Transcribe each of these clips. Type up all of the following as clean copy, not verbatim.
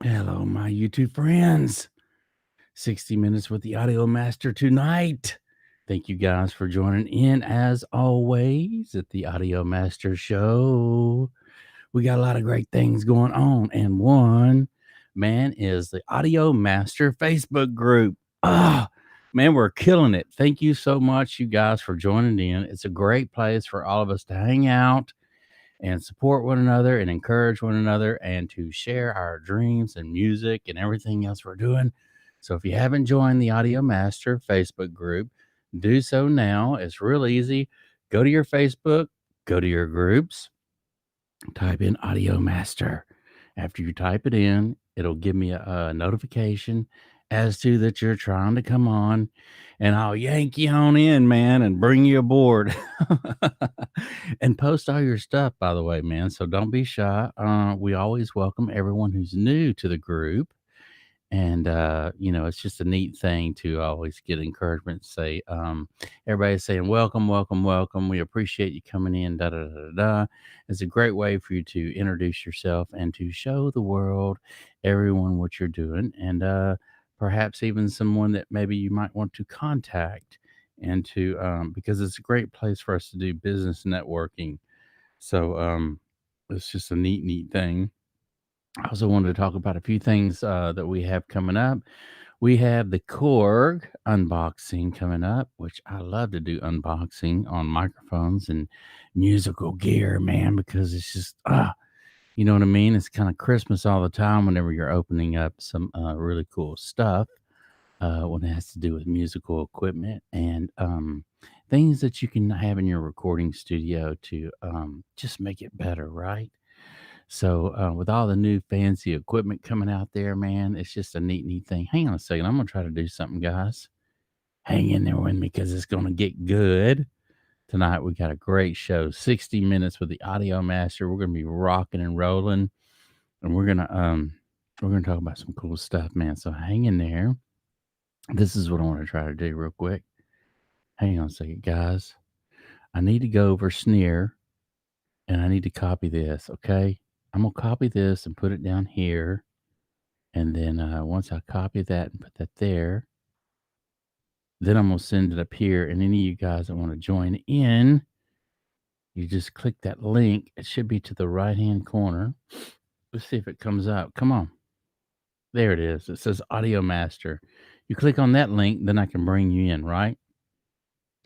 Hello, my YouTube friends. 60 minutes with the audio master tonight. Thank you guys for joining in as always at the Audio Master Show. We got a lot of great things going on, and one, man, is the Audio Master Facebook group. Ah, man, we're killing it. Thank you so much, you guys, for joining in. It's a great place for all of us to hang out and support one another and encourage one another and to share our dreams and music and everything else we're doing. So if you haven't joined the Audio Master Facebook group, do so now. It's real easy. Go to your Facebook, go to your groups, type in Audio Master. After you type it in, it'll give me a notification as to that you're trying to come on, and I'll yank you on in, man, and bring you aboard. And post all your stuff, by the way, man. So don't be shy. We always welcome everyone who's new to the group. And it's just a neat thing to always get encouragement. Say, everybody's saying, "Welcome, welcome, welcome. We appreciate you coming in." Da da da da. Da. It's a great way for you to introduce yourself and to show the world, everyone, what you're doing, and perhaps even someone that maybe you might want to contact, and to because it's a great place for us to do business networking. So it's just a neat thing. I also wanted to talk about a few things that we have coming up. We have the Korg unboxing coming up, which I love to do unboxing on microphones and musical gear, man, because it's just, you know what I mean? It's kind of Christmas all the time whenever you're opening up some really cool stuff when it has to do with musical equipment and things that you can have in your recording studio to just make it better, right? So, with all the new fancy equipment coming out there, man, it's just a neat thing. Hang on a second. I'm going to try to do something, guys. Hang in there with me because it's going to get good. Tonight, we got a great show 60 minutes with the audio master. We're going to be rocking and rolling, and we're going to talk about some cool stuff, man. So, hang in there. This is what I want to try to do real quick. Hang on a second, guys. I need to go over snare and I need to copy this, okay? I'm going to copy this and put it down here. And then once I copy that and put that there, then I'm going to send it up here. And any of you guys that want to join in, you just click that link. It should be to the right hand corner. Let's see if it comes up. Come on. There it is. It says Audio Master. You click on that link, then I can bring you in, right?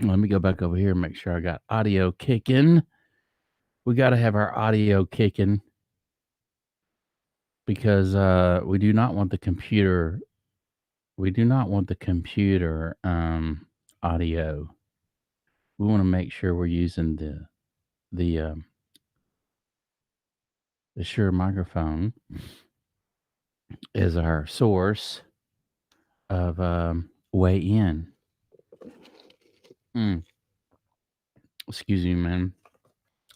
Let me go back over here and make sure I got audio kicking. We got to have our audio kicking because we do not want the computer. We do not want the computer audio. We want to make sure we're using the um, the Shure microphone as our source of way in. Mm, excuse me, man.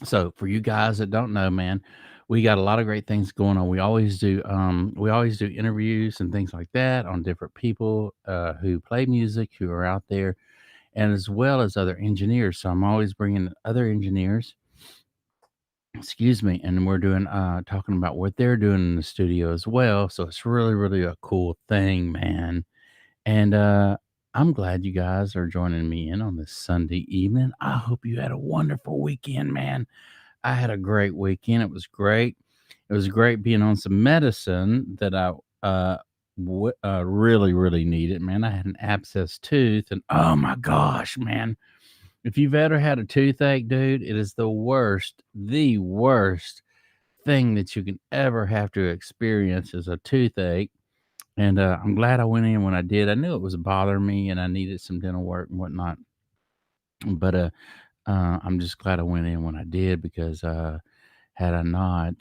So for you guys that don't know, man, we got a lot of great things going on. We always do interviews and things like that on different people who play music, who are out there, and as well as other engineers. So I'm always bringing other engineers, excuse me, and we're doing talking about what they're doing in the studio as well. So it's really a cool thing, man. And I'm glad you guys are joining me in on this Sunday evening. I hope you had a wonderful weekend, man. I had a great weekend. It was great. It was great being on some medicine that I really needed, man. I had an abscess tooth, and oh my gosh, man, if you've ever had a toothache, dude, it is the worst thing that you can ever have to experience is a toothache. And I'm glad I went in when I did. I knew it was bothering me and I needed some dental work and whatnot. But I'm just glad I went in when I did because had I not,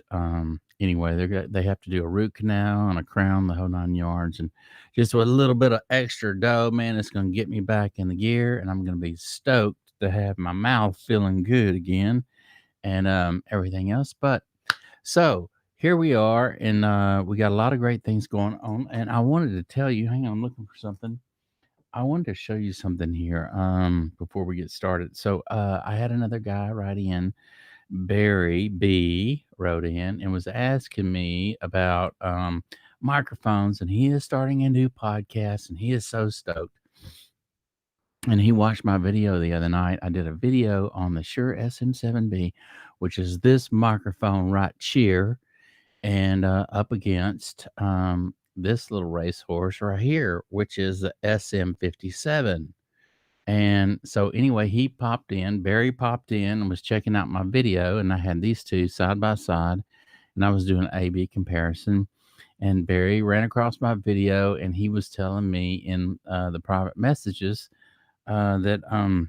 anyway, they have to do a root canal and a crown, the whole 9 yards, and just with a little bit of extra dough, man, it's going to get me back in the gear, and I'm going to be stoked to have my mouth feeling good again, and everything else. But so here we are, and we got a lot of great things going on, and I wanted to tell you. Hang on, I'm looking for something. I wanted to show you something here before we get started. So I had another guy write in. Barry B wrote in and was asking me about microphones, and he is starting a new podcast, and he is so stoked. And he watched my video the other night. I did a video on the Shure SM7B, which is this microphone right here, and up against this little racehorse right here, which is the SM57. And so, anyway, he popped in, Barry popped in and was checking out my video, and I had these two side by side, and I was doing A B comparison. And Barry ran across my video, and he was telling me in the private messages that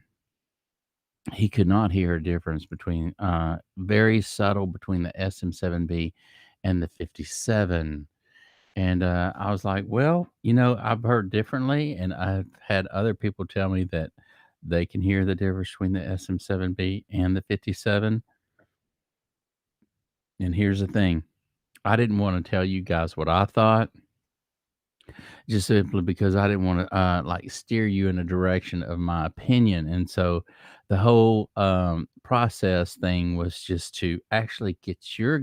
he could not hear a difference between very subtle between the SM7B and the 57. And I was like, well, I've heard differently, and I've had other people tell me that they can hear the difference between the SM7B and the 57. And here's the thing, I didn't want to tell you guys what I thought, just simply because I didn't want to like steer you in a direction of my opinion. And so the whole process thing was just to actually get you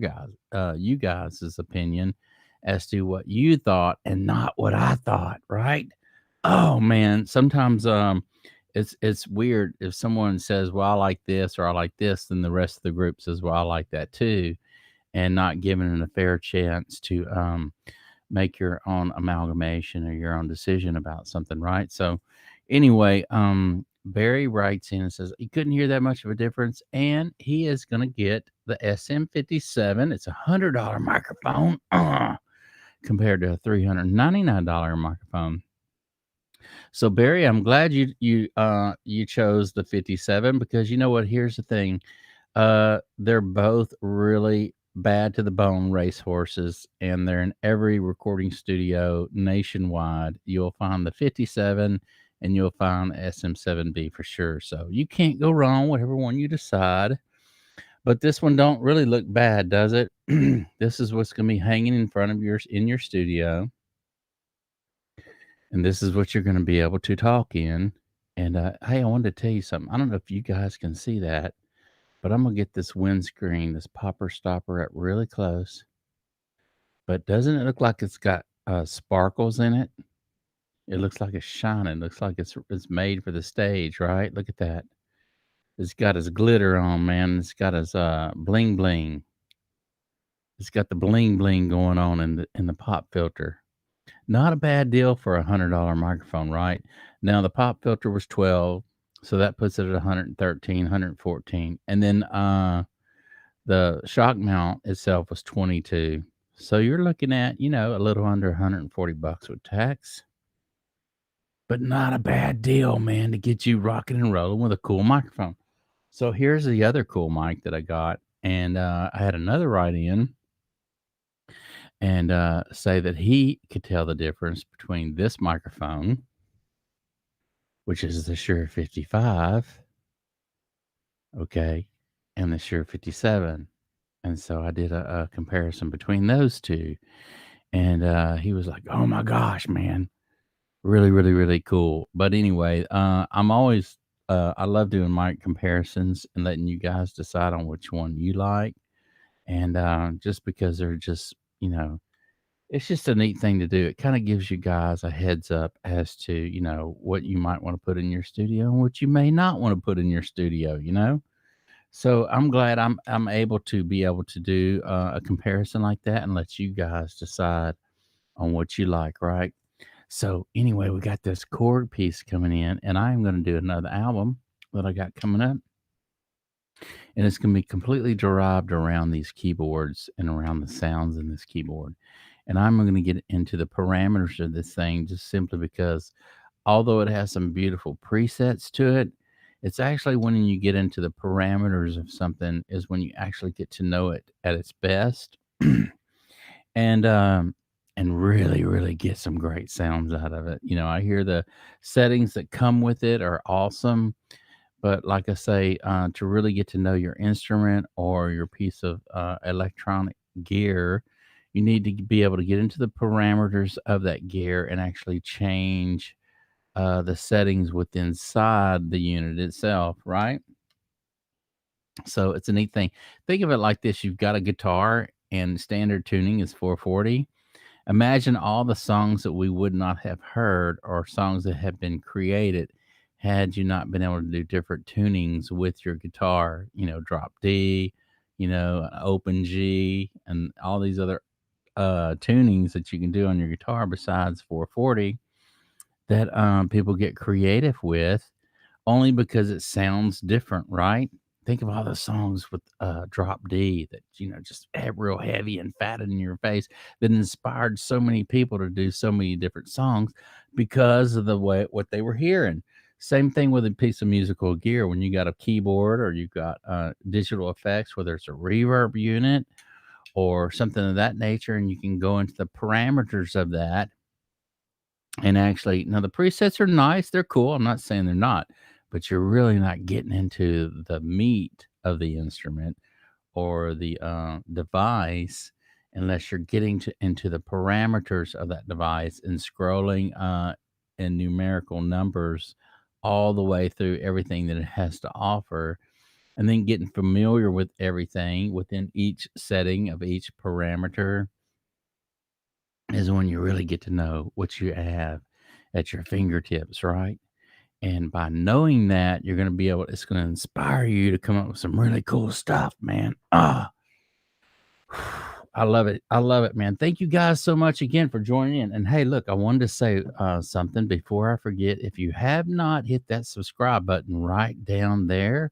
guys' opinion as to what you thought and not what I thought, right? Oh man, sometimes it's weird if someone says, "Well, I like this," or "I like this," then the rest of the group says, "Well, I like that too," and not giving it a fair chance to make your own amalgamation or your own decision about something, right? So, anyway, Barry writes in and says he couldn't hear that much of a difference, and he is going to get the SM57. It's $100 microphone compared to a $399 microphone. So, Barry, I'm glad you chose the 57, because you know what? Here's the thing. They're both really bad to the bone racehorses, and they're in every recording studio nationwide. You'll find the 57 and you'll find the SM7B for sure. So you can't go wrong, whatever one you decide. But this one don't really look bad, does it? This is what's going to be hanging in front of yours in your studio, and this is what you're going to be able to talk in. And hey, I wanted to tell you something. I don't know if you guys can see that, but I'm gonna get this windscreen, this popper stopper, up really close. But doesn't it look like it's got sparkles in it? It looks like it's shining. Looks like it's made for the stage, right? Look at that. It's got his glitter on, man. It's got his bling bling. It's got the bling bling going on in the pop filter. Not a bad deal for $100 microphone, right? Now the pop filter was 12, so that puts it at 113, 114, and then the shock mount itself was 22. So you're looking at, a little under 140 bucks with tax. But not a bad deal, man, to get you rocking and rolling with a cool microphone. So here's the other cool mic that I got. And I had another write in and say that he could tell the difference between this microphone, which is the Shure 55, okay, and the Shure 57. And so I did a comparison between those two. And he was like, "Oh my gosh, man, really, really, really cool." But anyway, I love doing mic comparisons and letting you guys decide on which one you like. And just because they're just, it's just a neat thing to do. It kind of gives you guys a heads up as to, what you might want to put in your studio and what you may not want to put in your studio. So I'm glad I'm able to do a comparison like that and let you guys decide on what you like, right? So anyway, we got this chord piece coming in, and I am going to do another album that I got coming up, and it's going to be completely derived around these keyboards and around the sounds in this keyboard. And I'm going to get into the parameters of this thing just simply because although it has some beautiful presets to it, it's actually when you get into the parameters of something is when you actually get to know it at its best. and and really, really get some great sounds out of it. I hear the settings that come with it are awesome, but like I say, to really get to know your instrument or your piece of electronic gear, you need to be able to get into the parameters of that gear and actually change the settings within inside the unit itself, right? So it's a neat thing. Think of it like this: you've got a guitar, and standard tuning is 440. Imagine all the songs that we would not have heard or songs that have been created had you not been able to do different tunings with your guitar, drop D, open G, and all these other tunings that you can do on your guitar besides 440 that people get creative with only because it sounds different, right? Think of all the songs with drop D that just real heavy and fat in your face that inspired so many people to do so many different songs because of the way what they were hearing. Same thing with a piece of musical gear when you got a keyboard or you got digital effects, whether it's a reverb unit or something of that nature, and you can go into the parameters of that and actually, now the presets are nice, they're cool, I'm not saying they're not, but you're really not getting into the meat of the instrument or the, device unless you're getting into the parameters of that device and scrolling, in numerical numbers all the way through everything that it has to offer, and then getting familiar with everything within each setting of each parameter is when you really get to know what you have at your fingertips, right? And by knowing that, you're going to be able, it's going to inspire you to come up with some really cool stuff, man. I love it. I love it, man. Thank you guys so much again for joining in. And hey, look, I wanted to say something before I forget. If you have not hit that subscribe button right down there,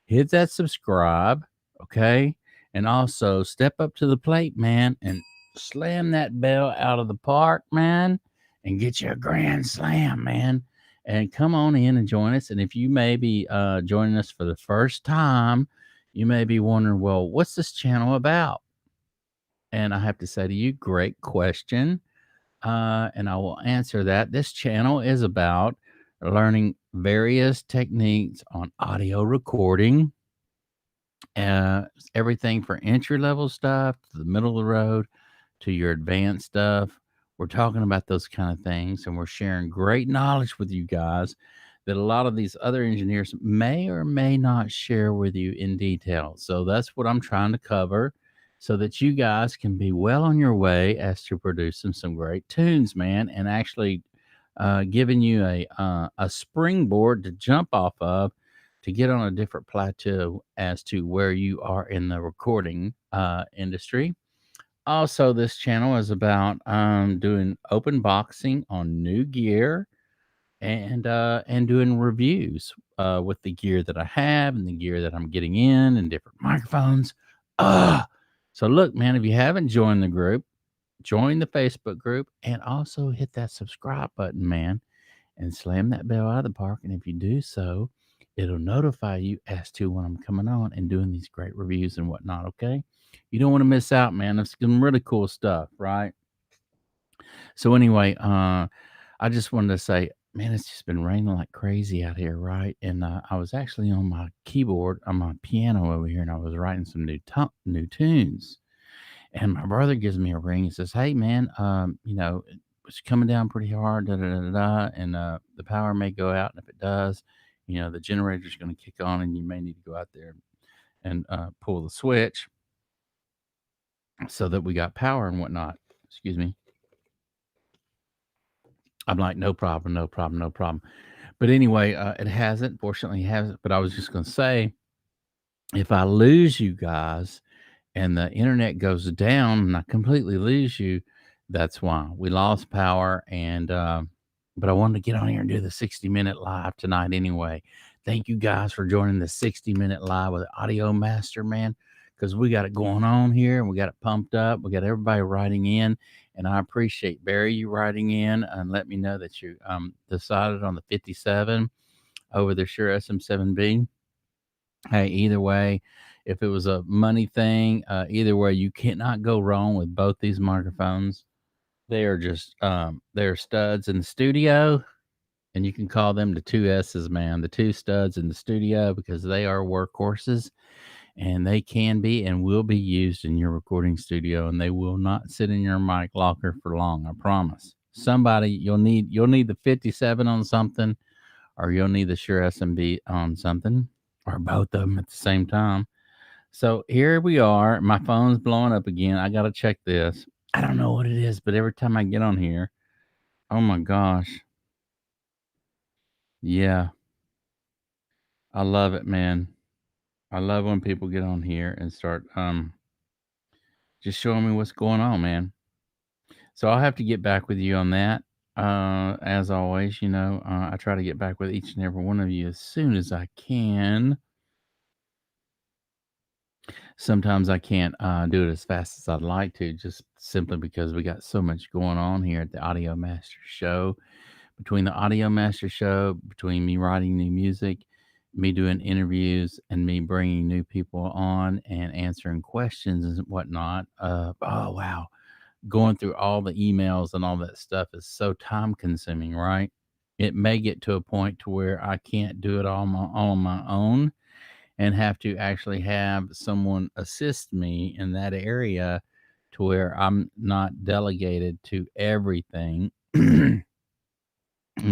hit that subscribe, okay? And also step up to the plate, man, and slam that bell out of the park, man, and get you a grand slam, man. And come on in and join us. And if you may be joining us for the first time, you may be wondering, well, what's this channel about? And I have to say to you, great question. And I will answer that. This channel is about learning various techniques on audio recording, uh, everything for entry level stuff to the middle of the road to your advanced stuff. We're talking about those kind of things, and we're sharing great knowledge with you guys that a lot of these other engineers may or may not share with you in detail. So that's what I'm trying to cover so that you guys can be well on your way as to producing some great tunes, man, and actually giving you a springboard to jump off of to get on a different plateau as to where you are in the recording industry. Also, this channel is about doing open boxing on new gear and doing reviews with the gear that I have and the gear that I'm getting in and different microphones. Uh, so look, man, if you haven't joined the group, join the Facebook group and also hit that subscribe button, man, and slam that bell out of the park. And if you do so, it'll notify you as to when I'm coming on and doing these great reviews and whatnot. Okay. You don't want to miss out, man. It's some really cool stuff, right? So anyway, I just wanted to say, man, it's just been raining like crazy out here, right? And I was actually on my keyboard on my piano over here, and I was writing some new tunes. And my brother gives me a ring and says, "Hey, man, it's coming down pretty hard, da da da da, da, and the power may go out. And if it does, the generator's going to kick on, and you may need to go out there and pull the switch so that we got power and whatnot." Excuse me. I'm like, no problem, no problem, no problem. But anyway, it hasn't. Fortunately, it hasn't. But I was just going to say, if I lose you guys and the internet goes down and I completely lose you, that's why we lost power. And but I wanted to get on here and do the 60-minute live tonight anyway. Thank you guys for joining the 60-minute live with Audio Master, man, because we got it going on here and we got it pumped up. We got everybody writing in, and I appreciate Barry you writing in and let me know that you decided on the 57 over the Shure SM7B. Hey, either way, if it was a money thing, either way, you cannot go wrong with both these microphones. They are just they're studs in the studio, and you can call them the two S's, man, the two studs in the studio, because they are workhorses, and they can be and will be used in your recording studio, and they will not sit in your mic locker for long. I promise. Somebody you'll need the 57 on something, or you'll need the Shure SMB on something, or both of them at the same time. So here we are. My phone's blowing up again. I got to check this. I don't know what it is, but every time I get on here, oh my gosh. Yeah, I love it, man. I love when people get on here and start just showing me what's going on, man. So I'll have to get back with you on that. As always, I try to get back with each and every one of you as soon as I can. Sometimes I can't do it as fast as I'd like to, just simply because we got so much going on here at the Audio Master Show. Between the Audio Master Show, between me writing new music, me doing interviews, and me bringing new people on and answering questions and whatnot. Oh, wow. Going through all the emails and all that stuff is so time consuming, right? It may get to a point to where I can't do it on my own and have to actually have someone assist me in that area to where I'm not delegated to everything and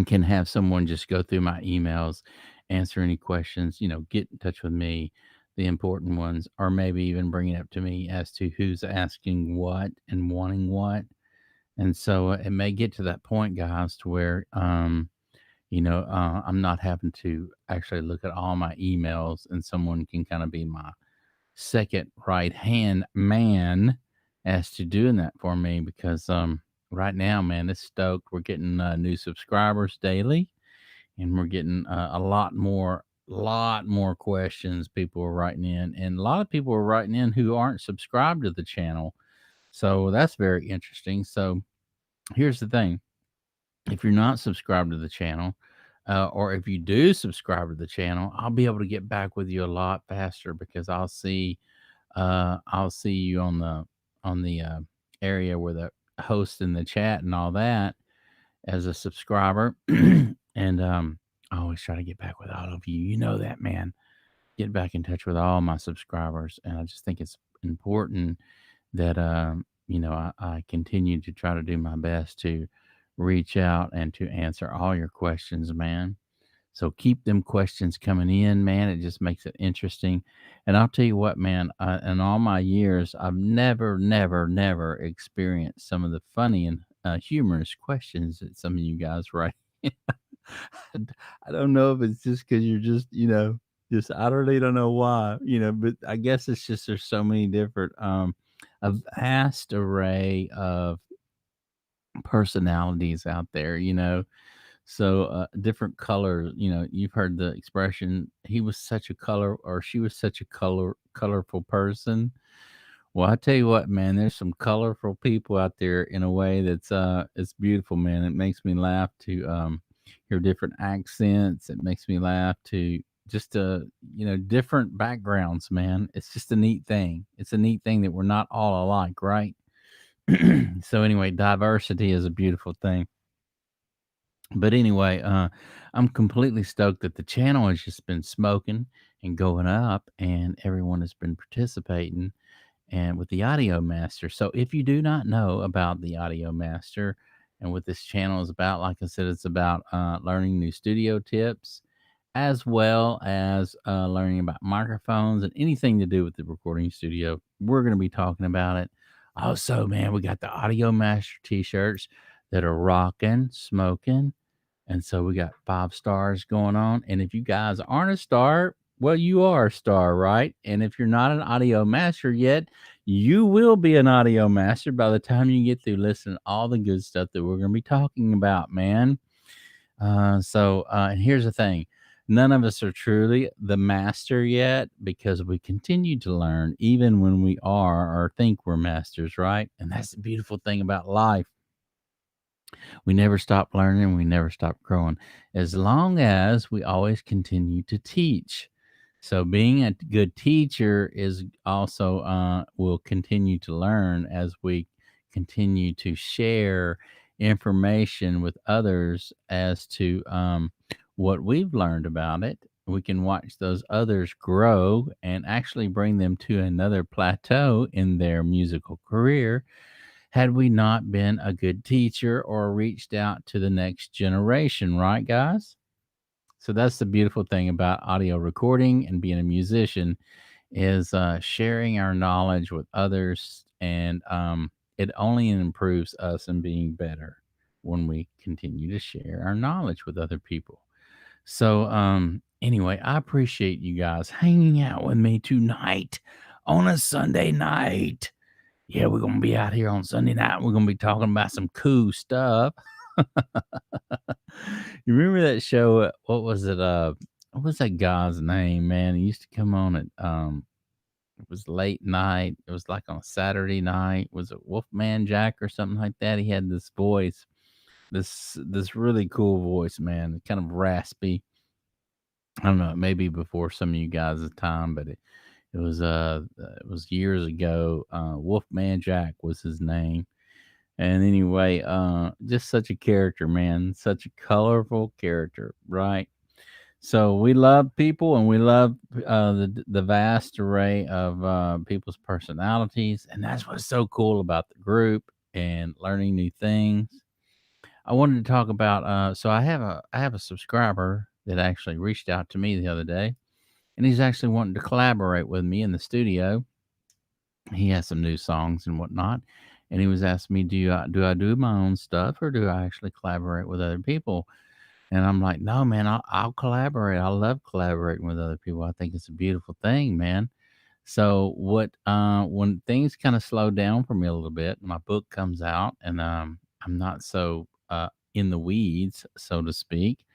can have someone just go through my emails, answer any questions, get in touch with me, the important ones, or maybe even bring it up to me as to who's asking what and wanting what. And so it may get to that point, guys, to where, I'm not having to actually look at all my emails and someone can kind of be my second right hand man as to doing that for me because, right now, man, it's stoked. We're getting new subscribers daily and we're getting a lot more questions people are writing in. And a lot of people are writing in who aren't subscribed to the channel. So that's very interesting. So, here's the thing, if you're not subscribed to the channel, or if you do subscribe to the channel, I'll be able to get back with you a lot faster because I'll see you on the area where the host in the chat and all that as a subscriber. And I always try to get back with all of you. You know that, man. Get back in touch with all my subscribers, and I just think it's important that I continue to try to do my best to reach out and to answer all your questions, man. So keep them questions coming in, man. It just makes it interesting. And I'll tell you what, man, in all my years, I've never, never, never experienced some of the funny and humorous questions that some of you guys write. I don't know if it's just because you're just I really don't know why, but I guess it's just there's so many different, a vast array of personalities out there, so, different colors, you've heard the expression, "He was such a color," or "She was such a colorful person." Well, I tell you what, man, there's some colorful people out there in a way it's beautiful, man. It makes me laugh to, hear different accents. It makes me laugh to just, different backgrounds, man. It's just a neat thing. It's a neat thing that we're not all alike, right? So, anyway, diversity is a beautiful thing. But anyway, I'm completely stoked that the channel has just been smoking and going up, and everyone has been participating and with the Audio Master. So if you do not know about the Audio Master and what this channel is about, like I said, it's about learning new studio tips as well as learning about microphones and anything to do with the recording studio. We're going to be talking about it. Also, man, we got the Audio Master t-shirts that are rocking, smoking, and so we got 5 stars going on. And if you guys aren't a star, well, you are a star, right? And if you're not an audio master yet, you will be an audio master by the time you get through listening to all the good stuff that we're going to be talking about, man. And here's the thing, none of us are truly the master yet because we continue to learn even when we are or think we're masters, right? And that's the beautiful thing about life. We never stop learning, we never stop growing, as long as we always continue to teach. So, being a good teacher is also will continue to learn as we continue to share information with others as to what we've learned about it. We can watch those others grow and actually bring them to another plateau in their musical career had we not been a good teacher or reached out to the next generation, right, guys? So that's the beautiful thing about audio recording and being a musician is sharing our knowledge with others and it only improves us in being better when we continue to share our knowledge with other people. So, anyway, I appreciate you guys hanging out with me tonight on a Sunday night. Yeah, we're gonna be out here on Sunday night. We're gonna be talking about some cool stuff. You remember that show? What was it? What was that guy's name? Man, he used to come on at it was late night. It was like on a Saturday night. Was it Wolfman Jack or something like that? He had this voice, this really cool voice, man, kind of raspy. I don't know, maybe before some of you guys' time, but it was years ago. Wolfman Jack was his name. And anyway, just such a character, man, such a colorful character, right? So we love people, and we love the vast array of people's personalities, and that's what's so cool about the group and learning new things. I wanted to talk about so I have a subscriber that actually reached out to me the other day, and he's actually wanting to collaborate with me in the studio. He has some new songs and whatnot, and he was asking me, do I do my own stuff, or do I actually collaborate with other people? And I'm like, no, man, I'll collaborate. I love collaborating with other people. I think it's a beautiful thing, man. So when things kind of slow down for me a little bit, my book comes out, and I'm not so in the weeds, so to speak.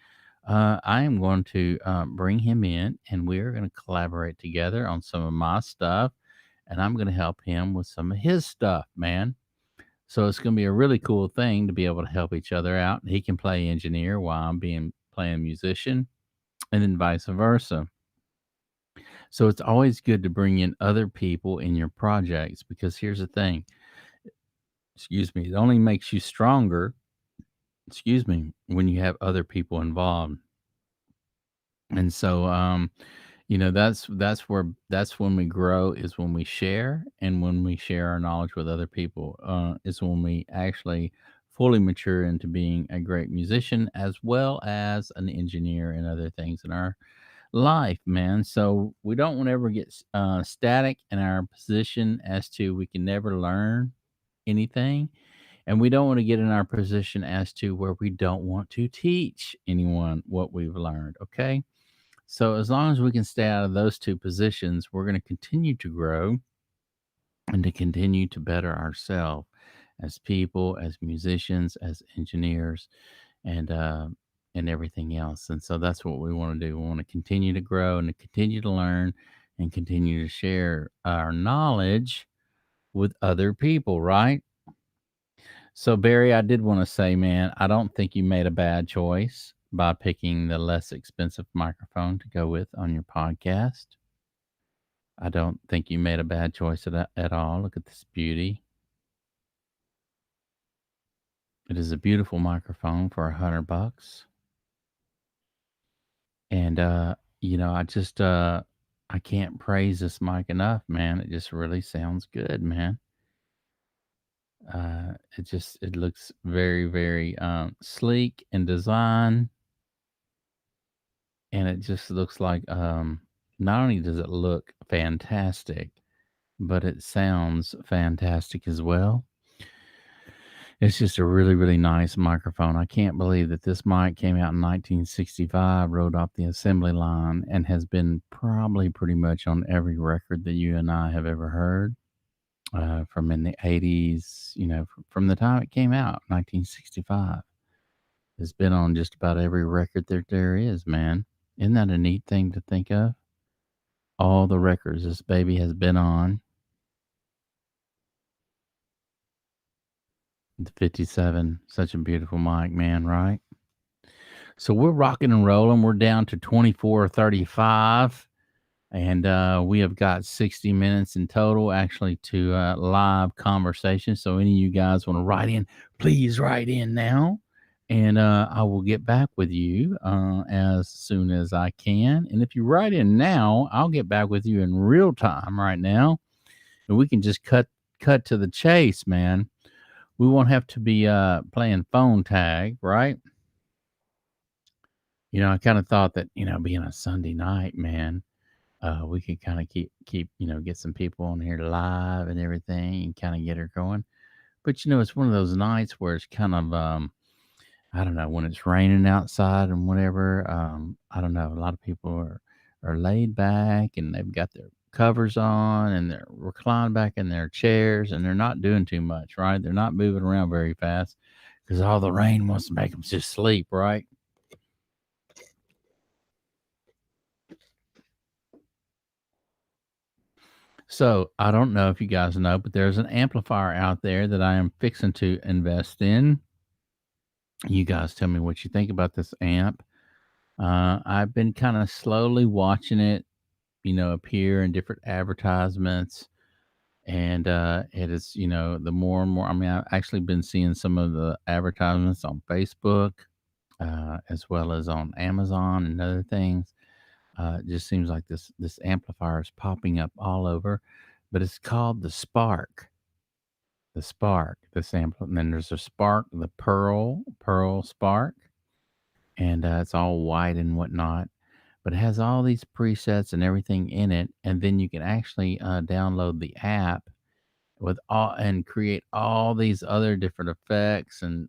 I am going to bring him in, and we're going to collaborate together on some of my stuff, and I'm going to help him with some of his stuff, man. So it's going to be a really cool thing to be able to help each other out. He can play engineer while I'm being playing musician, and then vice versa. So it's always good to bring in other people in your projects, because here's the thing, excuse me, it only makes you stronger, excuse me, when you have other people involved. And so that's when we grow, is when we share, and when we share our knowledge with other people, is when we actually fully mature into being a great musician as well as an engineer and other things in our life, man. So we don't want to ever get static in our position as to we can never learn anything, and we don't want to get in our position as to where we don't want to teach anyone what we've learned. Okay, so as long as we can stay out of those two positions, we're going to continue to grow and to continue to better ourselves as people, as musicians, as engineers, and everything else. And so that's what we want to do. We want to continue to grow and to continue to learn and continue to share our knowledge with other people, right? So Barry, I did want to say, man, I don't think you made a bad choice by picking the less expensive microphone to go with on your podcast. I don't think you made a bad choice at all. Look at this beauty. It is a beautiful microphone for $100. And I can't praise this mic enough, man. It just really sounds good, man. It looks very, very sleek in design, and it just looks like not only does it look fantastic, but it sounds fantastic as well. It's just a really, really nice microphone. I can't believe that this mic came out in 1965, rode off the assembly line, and has been probably pretty much on every record that you and I have ever heard from in the 80s, from the time it came out, 1965. It's been on just about every record that there is, man. Isn't that a neat thing to think of? All the records this baby has been on. The 57, such a beautiful mic, man, right? So we're rocking and rolling. We're down to 24:35, and we have got 60 minutes in total, actually, to live conversation. So any of you guys want to write in, please write in now, and I will get back with you as soon as I can. And if you write in now, I'll get back with you in real time right now, and we can just cut to the chase, man. We won't have to be playing phone tag, right? I kind of thought that, being a Sunday night, man, we could kind of keep, get some people on here live and everything, and kind of get her going. But it's one of those nights where it's kind of I don't know, when it's raining outside and whatever. I don't know. A lot of people are laid back and they've got their covers on and they're reclined back in their chairs and they're not doing too much, right? They're not moving around very fast because all the rain wants to make them just sleep, right? So I don't know if you guys know, but there's an amplifier out there that I am fixing to invest in. You guys tell me what you think about this amp. I've been kind of slowly watching it, appear in different advertisements. And it is, the more and more, I mean, I've actually been seeing some of the advertisements on Facebook, as well as on Amazon and other things. It just seems like this amplifier is popping up all over, but it's called the Spark. The Spark, the sample, and then there's a Spark, the Pearl Spark, and it's all white and whatnot. But it has all these presets and everything in it, and then you can actually download the app with all and create all these other different effects and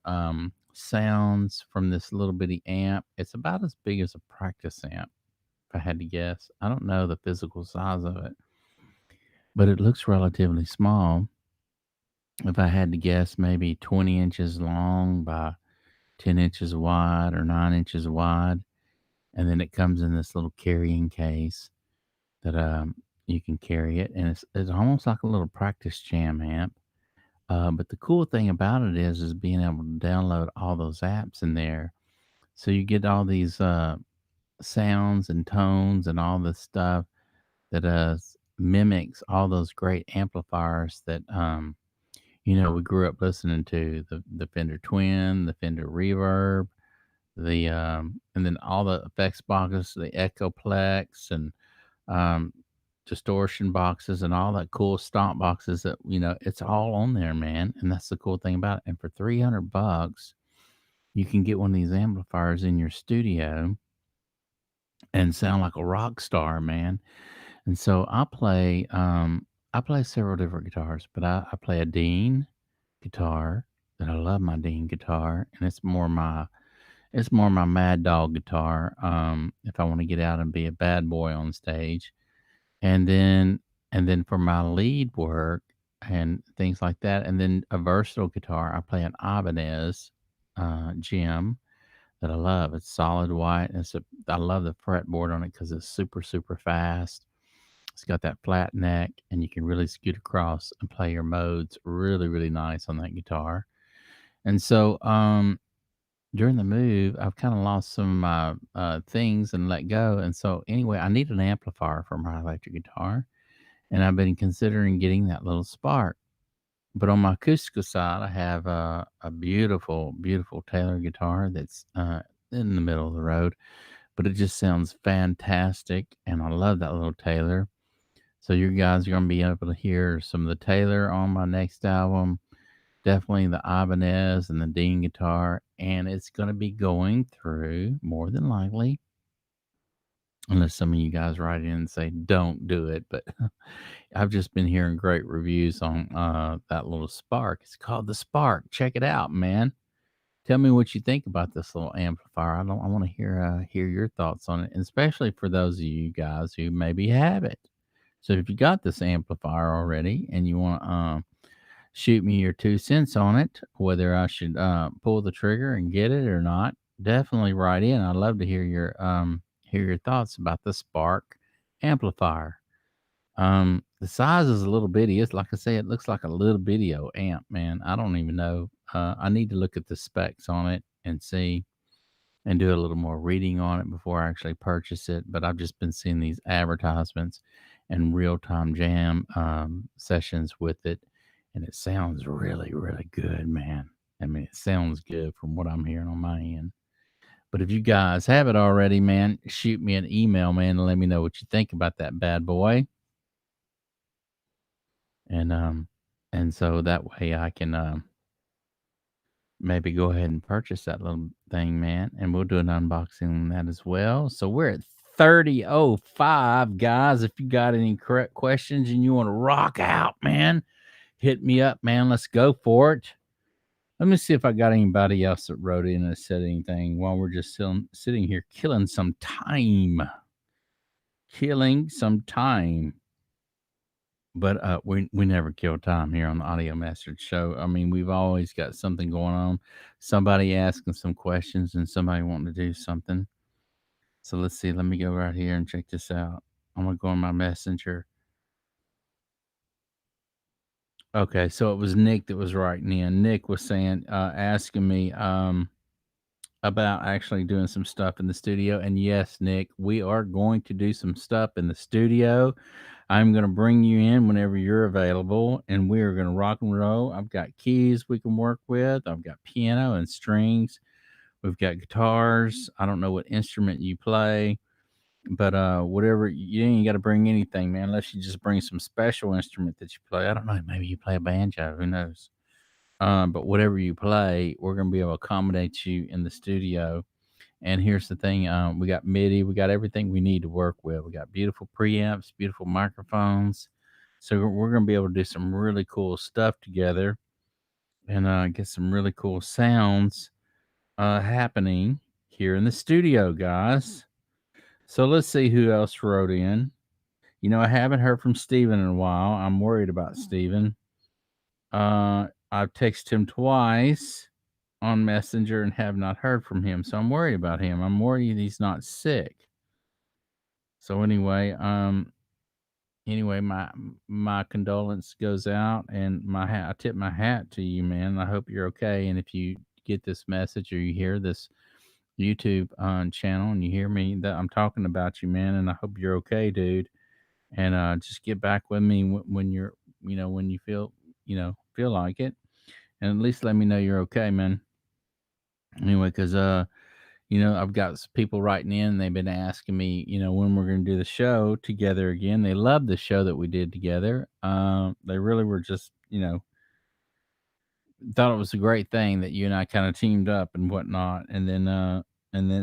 sounds from this little bitty amp. It's about as big as a practice amp, if I had to guess. I don't know the physical size of it, but it looks relatively small. If I had to guess, maybe 20 inches long by 10 inches wide or 9 inches wide. And then it comes in this little carrying case that you can carry it. And it's almost like a little practice jam amp. But the cool thing about it is being able to download all those apps in there. So you get all these sounds and tones and all this stuff that mimics all those great amplifiers that we grew up listening to the Fender Twin, the Fender Reverb, and then all the effects boxes, the Echoplex, and um, distortion boxes, and all that cool stomp boxes that it's all on there, man. And that's the cool thing about it. And for $300, you can get one of these amplifiers in your studio and sound like a rock star, man. And so I play several different guitars, but I play a Dean guitar that I love my Dean guitar, and it's more my Mad Dog guitar. If I want to get out and be a bad boy on stage, and then for my lead work and things like that, and then a versatile guitar, I play an Ibanez Gem that I love. It's solid white. And I love the fretboard on it because it's super super fast. It's got that flat neck, and you can really scoot across and play your modes really really nice on that guitar. And so during the move, I've kind of lost some of my things and let go. And so anyway, I need an amplifier for my electric guitar, and I've been considering getting that little Spark. But on my acoustical side, I have a beautiful, beautiful Taylor guitar that's in the middle of the road, but it just sounds fantastic, and I love that little Taylor. So you guys are going to be able to hear some of the Taylor on my next album, definitely the Ibanez and the Dean guitar, and it's going to be going through more than likely, unless some of you guys write in and say don't do it, but I've just been hearing great reviews on that little Spark. It's called the Spark. Check it out, man. Tell me what you think about this little amplifier. I want to hear your thoughts on it, and especially for those of you guys who maybe have it. So if you got this amplifier already and you want to shoot me your 2 cents on it, whether I should pull the trigger and get it or not, definitely write in. I'd love to hear your thoughts about the Spark amplifier. The size is a little bitty. It's like I say, it looks like a little video amp, man. I don't even know. I need to look at the specs on it and see and do a little more reading on it before I actually purchase it. But I've just been seeing these advertisements and real time jam sessions with it, and it sounds really, really good, man. I mean, it sounds good from what I'm hearing on my end. But if you guys have it already, man, shoot me an email, man, and let me know what you think about that bad boy. And so that way I can maybe go ahead and purchase that little thing, man, and we'll do an unboxing on that as well. So we're at 30:05, guys. If you got any correct questions and you want to rock out, man, Hit me up, man. Let's go for it. Let me see if I got anybody else that wrote in and said anything while we're just sitting here killing some time. Killing some time. But we never kill time here on the Audio Mastered Show. I mean, we've always got something going on. Somebody asking some questions and somebody wanting to do something. So let's see. Let me go right here and check this out. I'm gonna go on my messenger. Okay, so it was Nick that was writing in. Nick was saying, asking me about actually doing some stuff in the studio. And yes, Nick, we are going to do some stuff in the studio. I'm going to bring you in whenever you're available, and we are going to rock and roll. I've got keys we can work with. I've got piano and strings. We've got guitars. I don't know what instrument you play, but whatever, you ain't got to bring anything, man, unless you just bring some special instrument that you play. I don't know. Maybe you play a banjo. Who knows? But whatever you play, we're going to be able to accommodate you in the studio. And here's the thing, we got MIDI, we got everything we need to work with. We got beautiful preamps, beautiful microphones. So we're going to be able to do some really cool stuff together and get some really cool sounds happening here in the studio, guys. So let's see who else wrote in. I haven't heard from Steven in a while. I'm worried about Steven. I've texted him twice on Messenger and have not heard from him. So I'm worried about him. I'm worried he's not sick. So anyway, my condolence goes out, and I tip my hat to you, man. I hope you're okay. And if you get this message or you hear this YouTube channel and you hear me, that I'm talking about you, man, and I hope you're okay, dude. And just get back with me when you're, when you feel like it, and at least let me know you're okay, man. Anyway, because I've got people writing in. They've been asking me, when we're going to do the show together again. They love the show that we did together. They really were just, thought it was a great thing that you and I kind of teamed up and whatnot. And then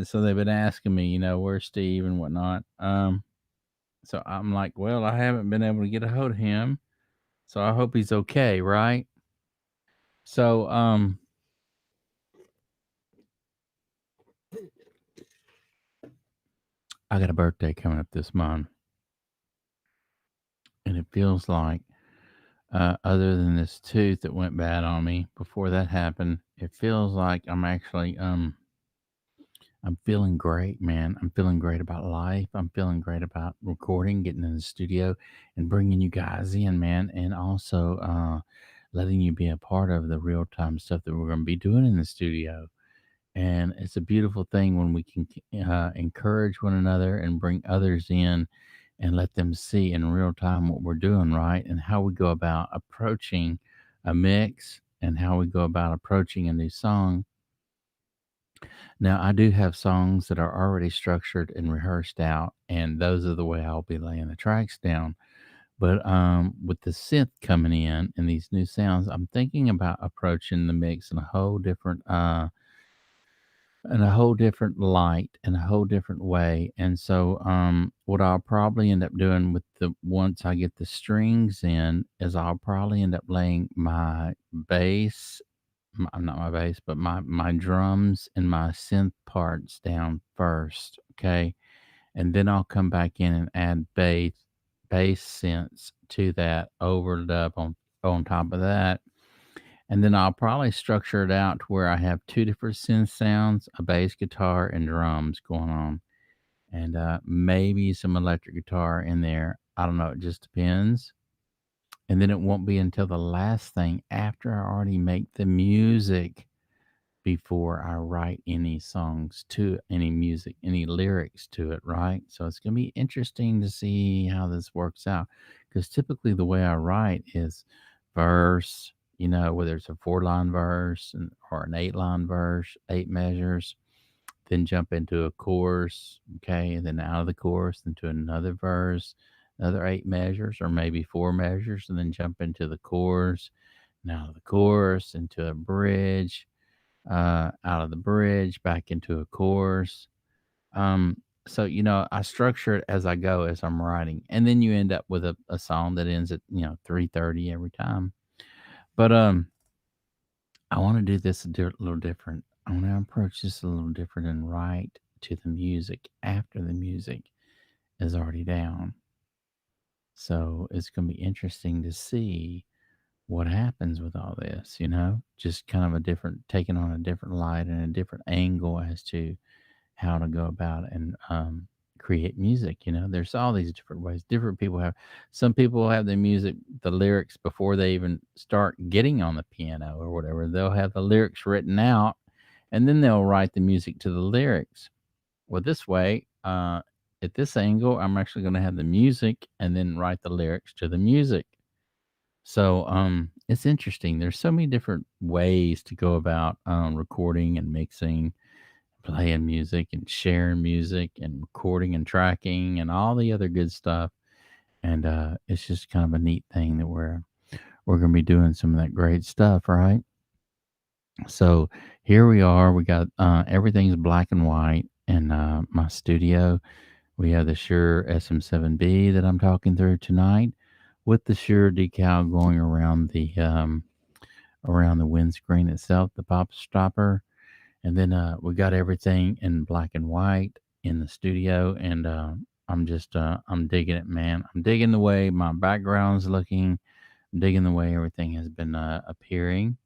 so they've been asking me, where's Steve and whatnot. So I'm like, well, I haven't been able to get a hold of him, so I hope he's okay, right? So I got a birthday coming up this month, and it feels like, other than this tooth that went bad on me before that happened, it feels like I'm feeling great, man. I'm feeling great about life. I'm feeling great about recording, getting in the studio, and bringing you guys in, man, and also letting you be a part of the real time stuff that we're going to be doing in the studio. And it's a beautiful thing when we can encourage one another and bring others in and let them see in real time what we're doing, right? And how we go about approaching a mix and how we go about approaching a new song. Now, I do have songs that are already structured and rehearsed out, and those are the way I'll be laying the tracks down. But with the synth coming in and these new sounds, I'm thinking about approaching the mix in a whole different light, in a whole different way. And so, what I'll probably end up doing once I get the strings in, is I'll probably end up laying my bass, not my bass, but my drums and my synth parts down first. Okay. And then I'll come back in and add bass synths to that, overlaid up on top of that. And then I'll probably structure it out to where I have two different synth sounds, a bass guitar and drums going on, and maybe some electric guitar in there. I don't know. It just depends. And then it won't be until the last thing after I already make the music before I write any songs to any music, any lyrics to it, right? So it's going to be interesting to see how this works out, because typically the way I write is verse, whether it's a 4 line verse or an 8 line verse, 8 measures, then jump into a chorus, okay, and then out of the chorus into another verse, another 8 measures, or maybe 4 measures, and then jump into the chorus, and out of the chorus into a bridge, out of the bridge back into a chorus. So I structure it as I go, as I'm writing, and then you end up with a song that ends at 3:30 every time. But I want to do this little different. I want to approach this a little different and write to the music after the music is already down. So it's going to be interesting to see what happens with all this, just kind of a different, taking on a different light and a different angle as to how to go about and create music. There's all these different ways. Different people have, some people have the music, the lyrics before they even start getting on the piano or whatever. They'll have the lyrics written out and then they'll write the music to the lyrics. Well, this way, at this angle, I'm actually going to have the music and then write the lyrics to the music. So it's interesting. There's so many different ways to go about recording and mixing, playing music and sharing music and recording and tracking and all the other good stuff. And it's just kind of a neat thing that we're going to be doing some of that great stuff, right? So here we are. We got everything's black and white in my studio. We have the Shure SM7B that I'm talking through tonight, with the Shure decal going around the windscreen itself, the pop stopper, and then we got everything in black and white in the studio, and I'm digging it, man. I'm digging the way my background's looking. I'm digging the way everything has been appearing.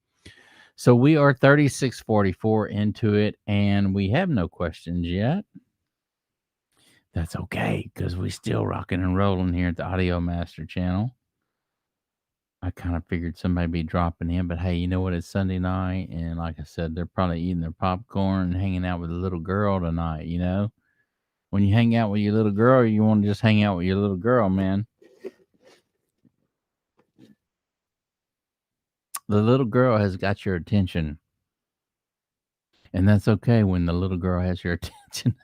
So we are 36:44 into it, and we have no questions yet. That's okay, because we still rocking and rolling here at the Audio Master channel. I kind of figured somebody be dropping in, but hey, you know what? It's Sunday night, and like I said, they're probably eating their popcorn and hanging out with a little girl tonight. When you hang out with your little girl, you want to just hang out with your little girl, man. The little girl has got your attention, and that's okay when the little girl has your attention.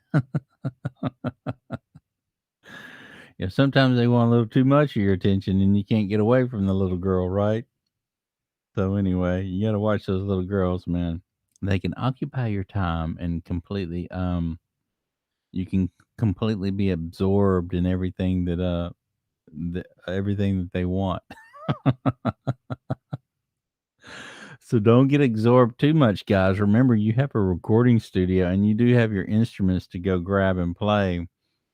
Sometimes they want a little too much of your attention, and you can't get away from the little girl, right? So anyway, you got to watch those little girls, man. They can occupy your time and completely you can completely be absorbed in everything everything that they want. So don't get absorbed too much, guys. Remember, you have a recording studio and you do have your instruments to go grab and play.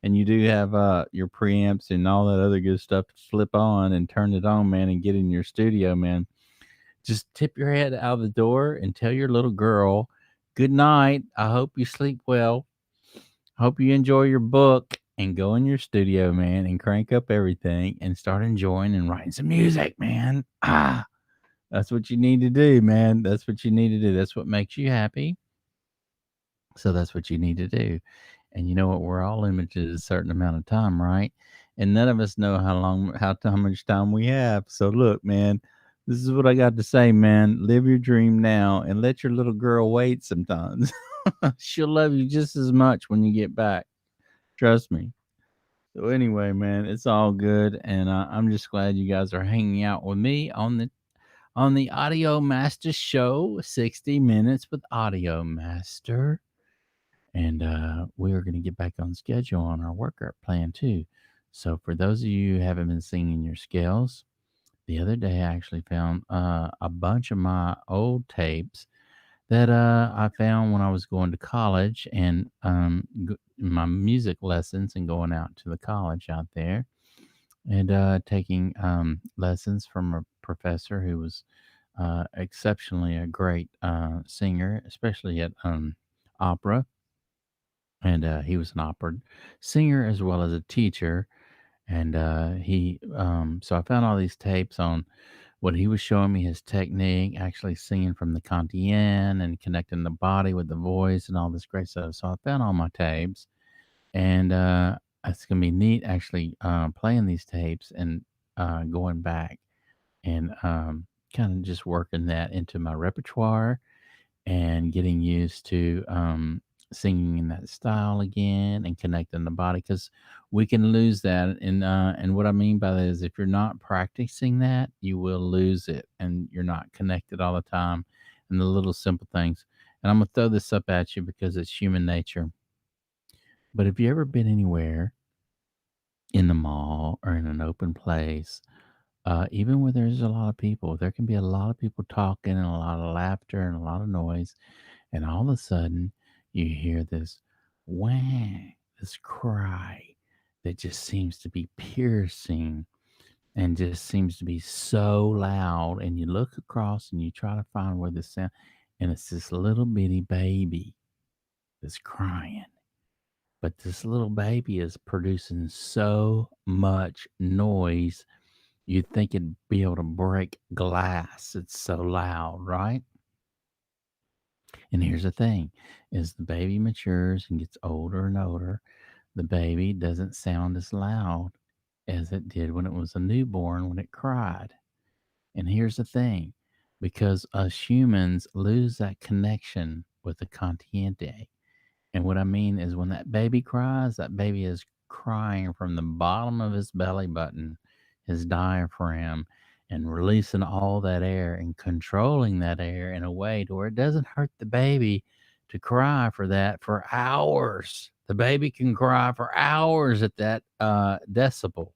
And you do have your preamps and all that other good stuff to flip on and turn it on, man, and get in your studio, man. Just tip your head out the door and tell your little girl, good night. I hope you sleep well. Hope you enjoy your book, and go in your studio, man, and crank up everything and start enjoying and writing some music, man. That's what you need to do, man. That's what you need to do. That's what makes you happy. So that's what you need to do. And you know what? We're all limited to a certain amount of time, right? And none of us know how much time we have. So look, man, this is what I got to say, man. Live your dream now and let your little girl wait sometimes. She'll love you just as much when you get back. Trust me. So anyway, man, it's all good, and I'm just glad you guys are hanging out with me on the Audio Master Show, 60 minutes with Audio Master, and we are going to get back on schedule on our workout plan too. So for those of you who haven't been singing your scales, the other day I actually found a bunch of my old tapes that I found when I was going to college and my music lessons and going out to the college out there and taking lessons from a professor who was exceptionally a great singer, especially at opera. And he was an opera singer as well as a teacher. And so I found all these tapes on what he was showing me, his technique, actually singing from the Cantillon and connecting the body with the voice and all this great stuff. So I found all my tapes, and it's gonna be neat actually playing these tapes and going back and kind of just working that into my repertoire and getting used to singing in that style again and connecting the body, because we can lose that. And what I mean by that is if you're not practicing that, you will lose it, and you're not connected all the time. And the little simple things. And I'm gonna throw this up at you because it's human nature. But have you ever been anywhere in the mall or in an open place even where there's a lot of people, there can be a lot of people talking and a lot of laughter and a lot of noise. And all of a sudden, you hear this wah, this cry that just seems to be piercing and just seems to be so loud. And you look across and you try to find where the sound, and it's this little bitty baby that's crying. But this little baby is producing so much noise, you'd think it'd be able to break glass. It's so loud, right? And here's the thing: as the baby matures and gets older and older, the baby doesn't sound as loud as it did when it was a newborn when it cried. And here's the thing: because us humans lose that connection with the consciente. And what I mean is, when that baby cries, that baby is crying from the bottom of his belly button, his diaphragm, and releasing all that air and controlling that air in a way to where it doesn't hurt the baby to cry for that for hours. The baby can cry for hours at that decibel.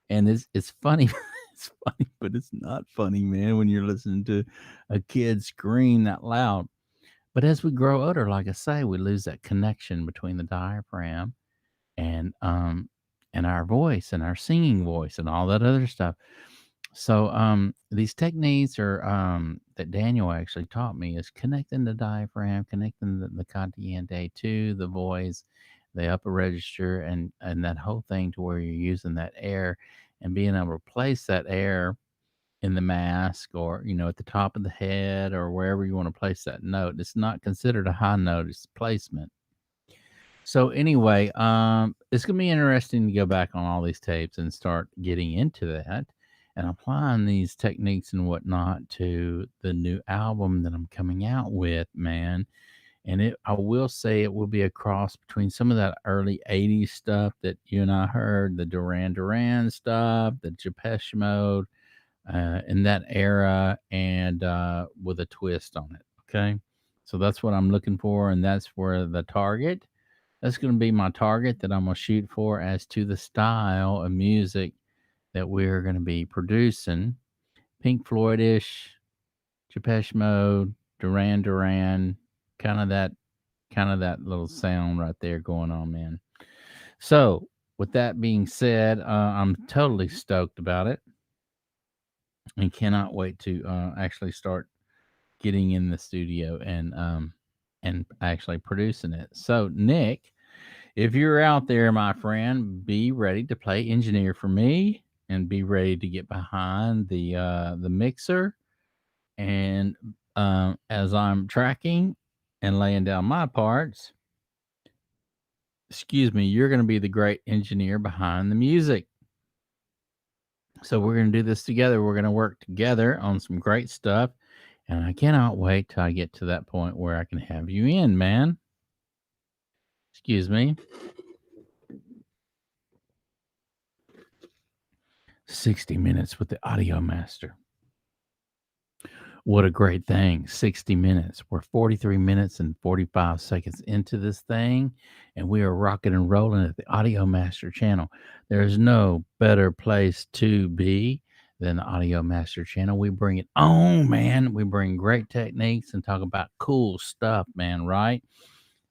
And it's funny. It's funny, but it's not funny, man, when you're listening to a kid scream that loud. But as we grow older, like I say, we lose that connection between the diaphragm and our voice and our singing voice and all that other stuff. So these techniques are that Daniel actually taught me is connecting the diaphragm, connecting the contiente to the voice, the upper register, and that whole thing to where you're using that air and being able to place that air in the mask, or at the top of the head, or wherever you want to place that note. It's not considered a high note, it's placement. So anyway, it's gonna be interesting to go back on all these tapes and start getting into that and applying these techniques and whatnot to the new album that I'm coming out with, man. And I will say it will be a cross between some of that early '80s stuff that you and I heard, the Duran Duran stuff, the Depeche Mode, in that era, and with a twist on it. Okay. So that's what I'm looking for. And that's where the target, that's going to be my target that I'm going to shoot for as to the style of music that we're going to be producing. Pink Floyd ish, Depeche Mode, Duran Duran, kind of that, kind of that little sound right there going on, man. So, with that being said, I'm totally stoked about it and cannot wait to actually start getting in the studio and actually producing it. So, Nick, if you're out there, my friend, be ready to play engineer for me and be ready to get behind the mixer. And as I'm tracking and laying down my parts, excuse me, you're going to be the great engineer behind the music. So we're going to do this together. We're going to work together on some great stuff. And I cannot wait till I get to that point where I can have you in, man. Excuse me. 60 minutes with the audio master. What a great thing. 60 minutes. We're 43 minutes and 45 seconds into this thing, and we are rocking and rolling at the Audio Master channel. There's no better place to be than the Audio Master channel. We bring it on, man. We bring great techniques and talk about cool stuff, man, right?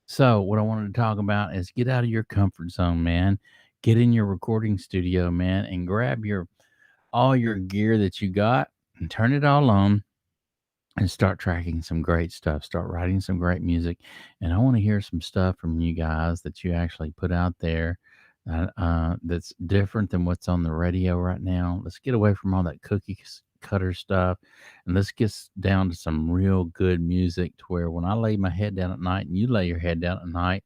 So, what I wanted to talk about is get out of your comfort zone, man. Get in your recording studio, man, and grab your all your gear that you got and turn it all on and start tracking some great stuff, start writing some great music. And I want to hear some stuff from you guys that you actually put out there that's different than what's on the radio right now. Let's get away from all that cutter stuff and let's get down to some real good music to where when I lay my head down at night and you lay your head down at night,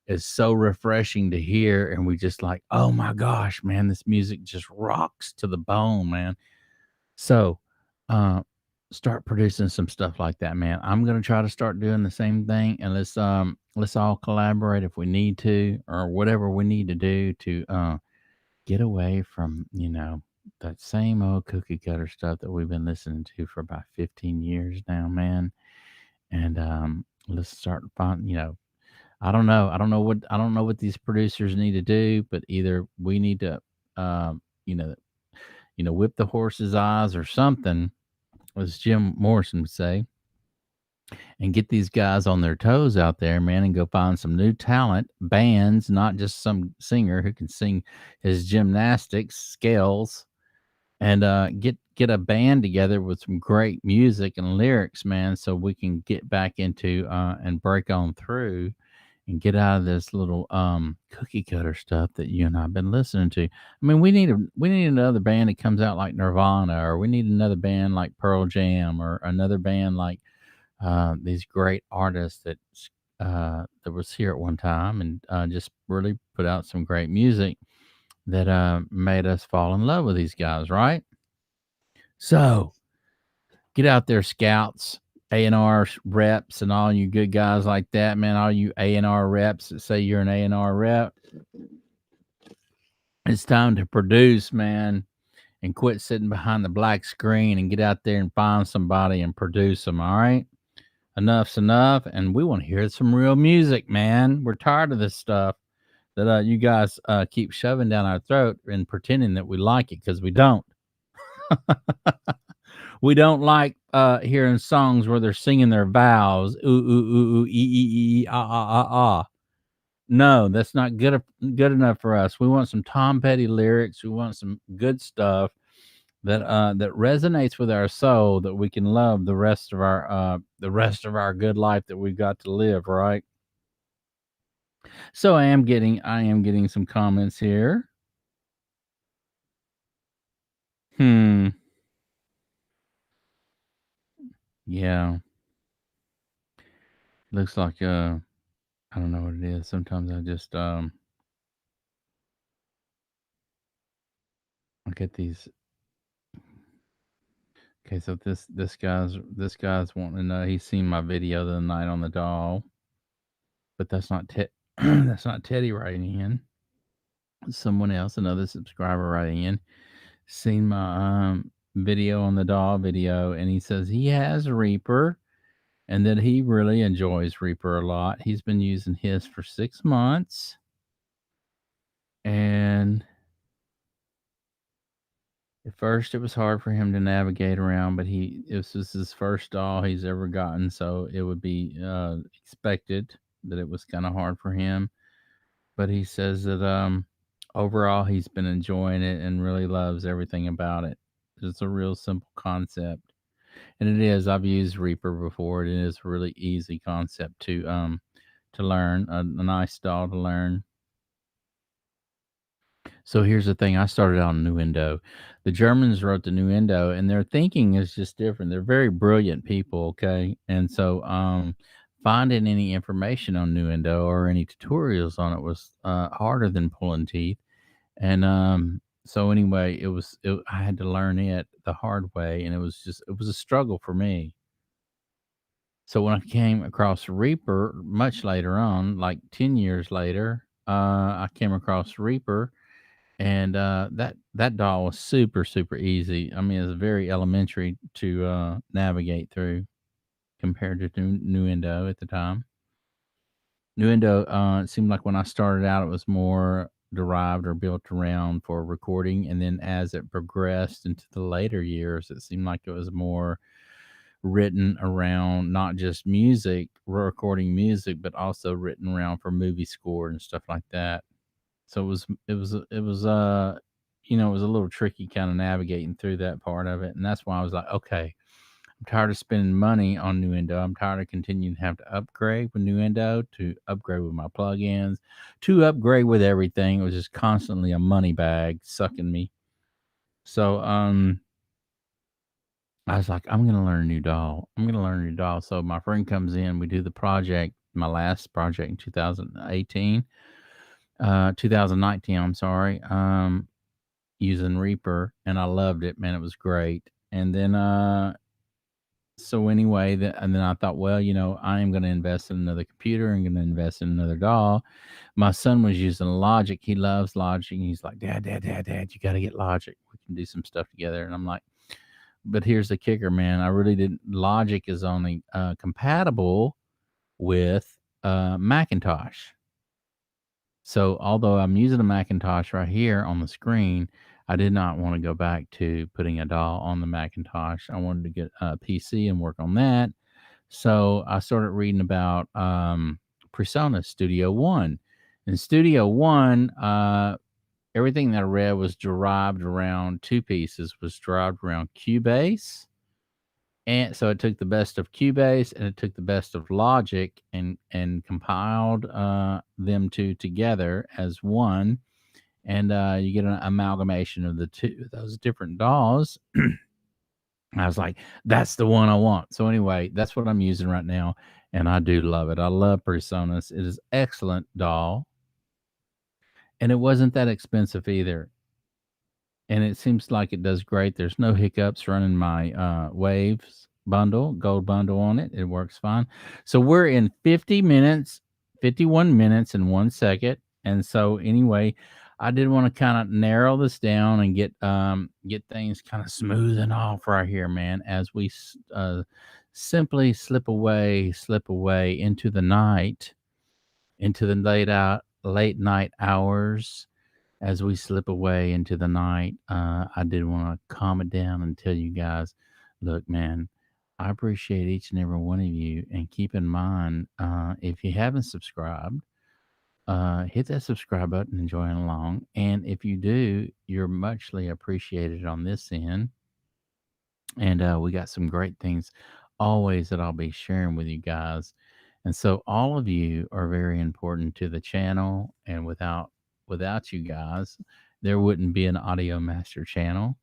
it's so refreshing to hear. And we just like, oh my gosh, man, this music just rocks to the bone, man. So, uh, start producing some stuff like that, man. I'm gonna try to start doing the same thing, and let's all collaborate if we need to, or whatever we need to do to get away from that same old cookie cutter stuff that we've been listening to for about 15 years now, man. And let's start finding, I don't know what these producers need to do, but either we need to, um, you know whip the horse's eyes or something, as Jim Morrison would say, and get these guys on their toes out there, man, and go find some new talent, bands, not just some singer who can sing his gymnastics scales, and get a band together with some great music and lyrics, man, so we can get back into and break on through and get out of this little cookie cutter stuff that you and I've been listening to. I mean, we need another band that comes out like Nirvana, or we need another band like Pearl Jam, or another band like these great artists that was here at one time and just really put out some great music that made us fall in love with these guys, right? So get out there, scouts, A&R reps, and all you good guys like that, man. All you A&R reps that say you're an A&R rep, it's time to produce, man, and quit sitting behind the black screen and get out there and find somebody and produce them. All right, enough's enough, and we want to hear some real music, man. We're tired of this stuff that you guys keep shoving down our throat and pretending that we like it, because we don't. We don't like hearing songs where they're singing their vows. Ooh, ooh, ooh, ooh, ah, ah, ah, ah. No, that's not good enough for us. We want some Tom Petty lyrics. We want some good stuff that resonates with our soul, that we can love the rest of our good life that we've got to live, right? So I am getting some comments here. Hmm. Yeah. Looks like I don't know what it is. Sometimes I just I get these. Okay, so this guy's wanting to know. He's seen my video the other night on the doll, but that's not that's not Teddy writing in. Someone else, another subscriber writing in, seen my video on the doll video, and he says he has Reaper and that he really enjoys Reaper a lot. He's been using his for 6 months, and at first, it was hard for him to navigate around, but this was his first doll he's ever gotten, so it would be expected that it was kind of hard for him. But he says that overall he's been enjoying it and really loves everything about it. It's a real simple concept, and it is. I've used Reaper before. It is a really easy concept to learn. A nice doll to learn. So here's the thing. I started on Nuendo. The Germans wrote the Nuendo, and their thinking is just different. They're very brilliant people, okay? And so finding any information on Nuendo or any tutorials on it was harder than pulling teeth. And so anyway, I had to learn it the hard way, and it was a struggle for me. So when I came across Reaper much later on, like 10 years later, I came across Reaper, and that doll was super, super easy. I mean, it's very elementary to navigate through compared to Nuendo at the time. Nuendo, it seemed like when I started out, it was more derived or built around for recording, and then as it progressed into the later years, it seemed like it was more written around not just music, recording music, but also written around for movie score and stuff like that. So it was a little tricky kind of navigating through that part of it. And that's why I was like, okay, I'm tired of spending money on Nuendo. I'm tired of continuing to have to upgrade with Nuendo, to upgrade with my plugins, to upgrade with everything. It was just constantly a money bag sucking me. So I was like, I'm gonna learn a new doll. I'm gonna learn a new doll. So my friend comes in, we do the project, my last project in 2018. 2019, I'm sorry. Using Reaper, and I loved it, man. It was great. And then so anyway, and then I thought, well, I am going to invest in another computer. I'm going to invest in another doll. My son was using Logic. He loves Logic. He's like, Dad, you got to get Logic. We can do some stuff together. And I'm like, but here's the kicker, man. I really didn't. Logic is only compatible with Macintosh. So although I'm using a Macintosh right here on the screen, I did not want to go back to putting a DAW on the Macintosh. I wanted to get a PC and work on that. So I started reading about Persona Studio One. In Studio One, everything that I read was derived around two pieces, was derived around Cubase. And so it took the best of Cubase and it took the best of Logic and compiled them two together as one, and you get an amalgamation of the two those different DAWs. I was like, that's the one I want. So anyway, that's what I'm using right now, and I do love it. I love Personas. It is excellent DAW, and it wasn't that expensive either. And it seems like it does great. There's no hiccups running my Waves bundle, gold bundle on it. It works fine. So we're in 50 minutes, 51 minutes and 1 second. And so anyway, I did want to kind of narrow this down and get things kind of smoothing off right here, man, as we simply slip away into the night, into the late night hours. As we slip away into the night, I did want to calm it down and tell you guys, look, man, I appreciate each and every one of you. And keep in mind, if you haven't subscribed, hit that subscribe button and join along. And if you do, you're muchly appreciated on this end. And we got some great things always that I'll be sharing with you guys. And so all of you are very important to the channel. And without you guys, there wouldn't be an Audio Master channel.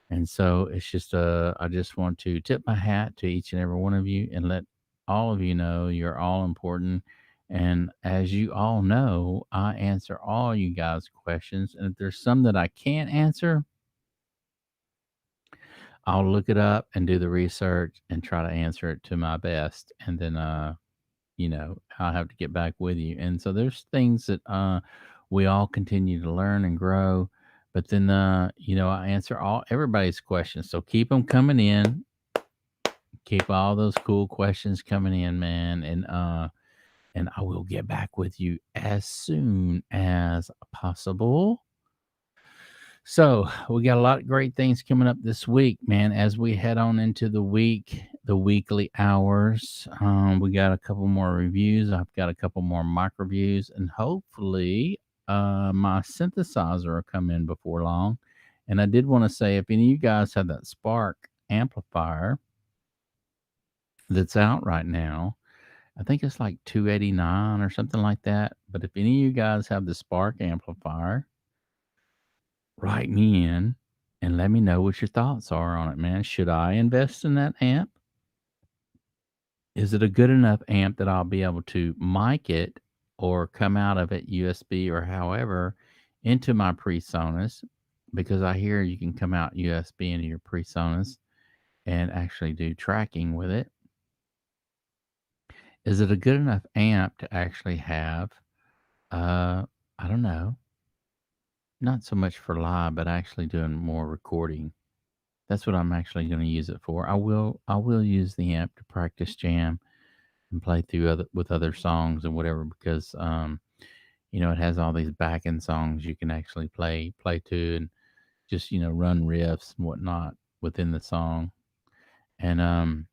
And so it's just I just want to tip my hat to each and every one of you and let all of you know you're all important. And as you all know, I answer all you guys' questions. And if there's some that I can't answer, I'll look it up and do the research and try to answer it to my best. And then, I'll have to get back with you. And so there's things that we all continue to learn and grow. But then, I answer all everybody's questions. So keep them coming in. Keep all those cool questions coming in, man. And I will get back with you as soon as possible. So we got a lot of great things coming up this week, man. As we head on into the week, the weekly hours, we got a couple more reviews. I've got a couple more mic reviews, and hopefully, my synthesizer will come in before long. And I did want to say, if any of you guys have that Spark amplifier that's out right now, I think it's like 289 or something like that. But if any of you guys have the Spark amplifier, write me in and let me know what your thoughts are on it, man. Should I invest in that amp? Is it a good enough amp that I'll be able to mic it or come out of it USB or however into my PreSonus? Because I hear you can come out USB into your PreSonus and actually do tracking with it. Is it a good enough amp to actually have, I don't know, not so much for live, but actually doing more recording? That's what I'm actually going to use it for. I will use the amp to practice jam and play through other songs and whatever, because it has all these backing songs you can actually play to, and just run riffs and whatnot within the song, and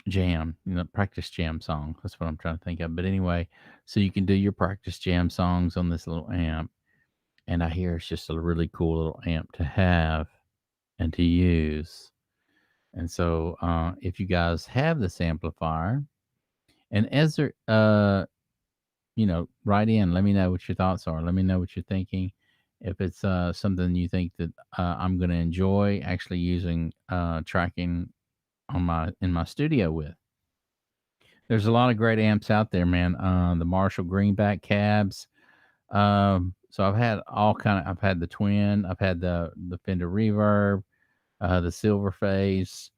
jam, practice jam songs. That's what I'm trying to think of. But anyway, so you can do your practice jam songs on this little amp, and I hear it's just a really cool little amp to have and to use. And so, if you guys have this amplifier, and Ezra, write in, let me know what your thoughts are. Let me know what you're thinking. If it's something you think that I'm going to enjoy actually using tracking in my studio with. There's a lot of great amps out there, man. The Marshall Greenback cabs. So I've had the Twin, I've had the Fender Reverb, the Silver Phase.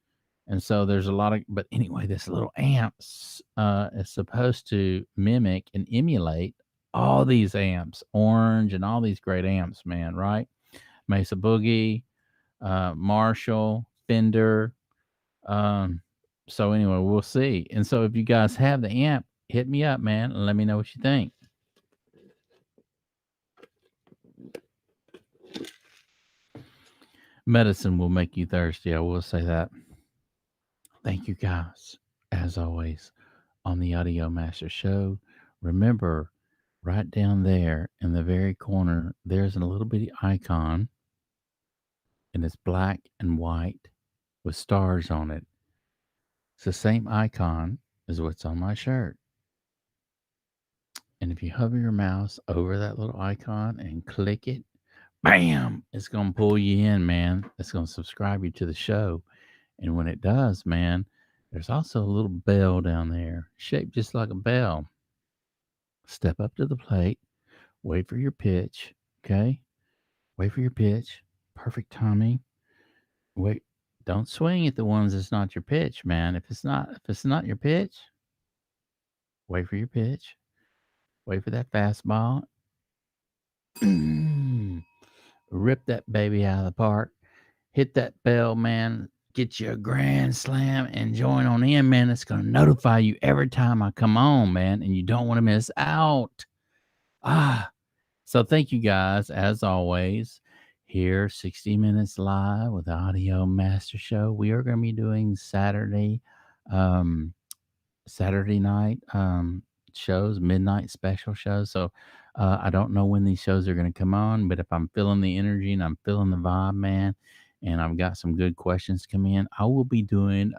And so there's a lot of, but anyway, this little amps is supposed to mimic and emulate all these amps, Orange and all these great amps, man, right? Mesa Boogie, Marshall, Fender. Um, so anyway, we'll see. And so if you guys have the amp, hit me up, man, and let me know what you think. Medicine will make you thirsty. I will say that. Thank you guys, as always, on the Audio Master Show. Remember, right down there in the very corner, there's a little bitty icon, and it's black and white with stars on it. It's the same icon as what's on my shirt. And if you hover your mouse over that little icon and click it, bam, it's going to pull you in, man. It's going to subscribe you to the show. And when it does, man, there's also a little bell down there, shaped just like a bell. Step up to the plate, wait for your pitch, okay? Wait for your pitch. Perfect timing. Wait, don't swing at the ones that's not your pitch, man. If it's not your pitch, wait for your pitch. Wait for that fastball. Rip that baby out of the park. Hit that bell, man. Get you a grand slam and join on in, man. It's going to notify you every time I come on, man, and you don't want to miss out. So thank you guys, as always. Here, 60 Minutes Live with the Audio Master Show. We are going to be doing um, Saturday night shows, midnight special shows. So I don't know when these shows are going to come on, but if I'm feeling the energy and I'm feeling the vibe, man, and I've got some good questions come in, I will be doing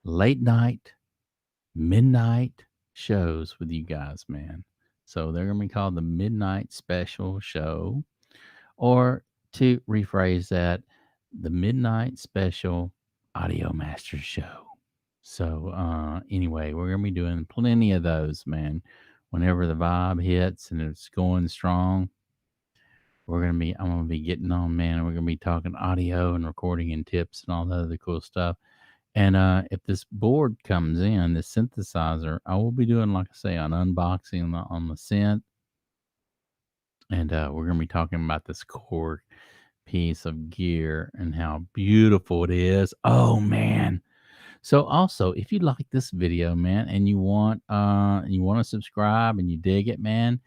late night, midnight shows with you guys, man. So they're going to be called the Midnight Special Show, or to rephrase that, the Midnight Special Audio Master Show. So anyway, we're gonna be doing plenty of those, man. Whenever the vibe hits and it's going strong, I'm gonna be getting on, man, and we're gonna be talking audio and recording and tips and all the other cool stuff. And if this board comes in, this synthesizer, I will be doing, like I say, an unboxing on the synth, and we're gonna be talking about this core piece of gear and how beautiful it is. Oh man. So also, if you like this video, man, and you want to subscribe and you dig it, man,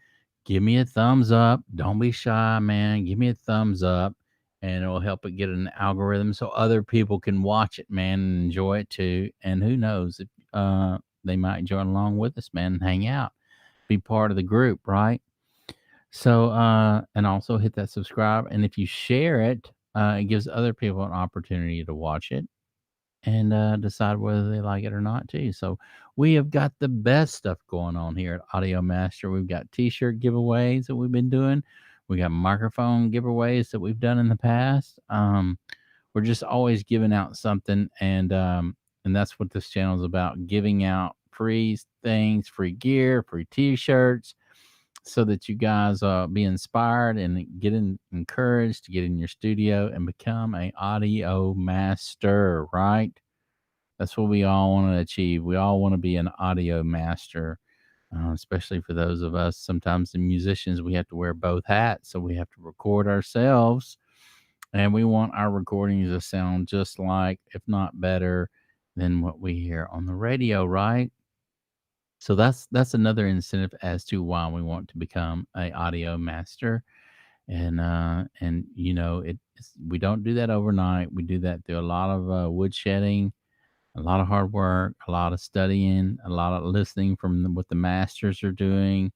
give me a thumbs up. Don't be shy, man. Give me a thumbs up, and it will help it get an algorithm so other people can watch it, man, and enjoy it too. And who knows if they might join along with us, man, and hang out, be part of the group, right? So and also hit that subscribe, and if you share it, it gives other people an opportunity to watch it and decide whether they like it or not too. So we have got the best stuff going on here at Audio Master. We've got t-shirt giveaways that we've been doing. We got microphone giveaways that we've done in the past. We're just always giving out something, and that's what this channel is about: giving out free things, free gear, free t-shirts, so that you guys be inspired and encouraged to get in your studio and become a audio master, right? That's what we all want to achieve. We all want to be an audio master, especially for those of us. Sometimes the musicians, we have to wear both hats. So we have to record ourselves, and we want our recordings to sound just like, if not better, than what we hear on the radio, right? So that's another incentive as to why we want to become a audio master. And we don't do that overnight. We do that through a lot of woodshedding, a lot of hard work, a lot of studying, a lot of listening from what the masters are doing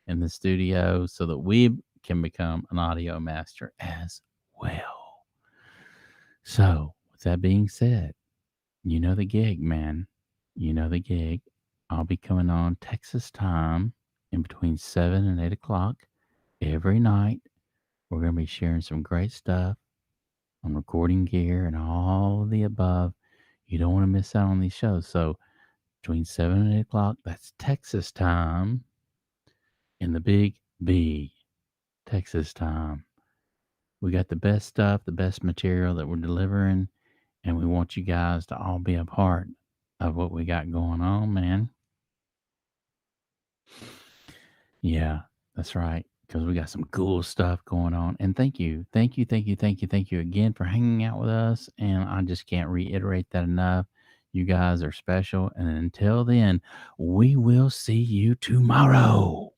in the studio, so that we can become an audio master as well. So with that being said, you know the gig, man. You know the gig. I'll be coming on Texas time in between 7 and 8 o'clock every night. We're going to be sharing some great stuff on recording gear and all of the above. You don't want to miss out on these shows. So between 7 and 8 o'clock, that's Texas time, in the Big B, Texas time. We got the best stuff, the best material that we're delivering, and we want you guys to all be a part of what we got going on, man. Yeah, that's right. Because we got some cool stuff going on. And thank you. Thank you. Thank you. Thank you. Thank you again for hanging out with us. And I just can't reiterate that enough. You guys are special. And until then, we will see you tomorrow.